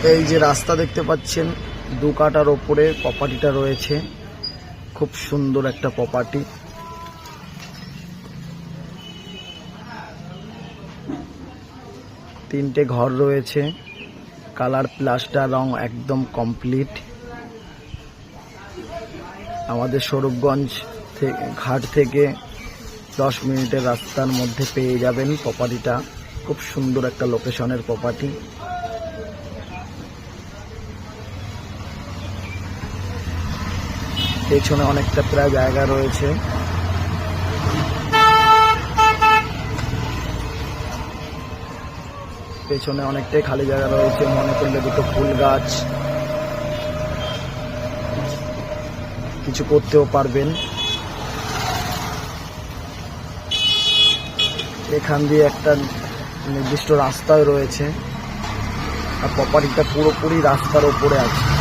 এই যে রাস্তা দেখতে পাচ্ছেন, 2 কাঠার ওপরে প্রপার্টিটা রয়েছে। খুব সুন্দর একটা প্রপার্টি। তিনটে ঘর রয়েছে, কালার প্লাস্টার রং একদম কমপ্লিট। আমাদের স্বরূপগঞ্জ ঘাট থেকে 10 মিনিটের রাস্তার মধ্যে পেয়ে যাবেন প্রপার্টিটা। খুব সুন্দর একটা লোকেশনের প্রপার্টি। পেছনে অনেকটা প্রায় জায়গা রয়েছে। পেছনে অনেকটাই খালি জায়গা রয়েছে, মনে করলে 2টো ফুল গাছ কিছু করতেও পারবেন। এখান দিয়ে একটা নির্দিষ্ট রাস্তায় রয়েছে, আর প্রপার্টিটা পুরোপুরি রাস্তার ওপরে আছে।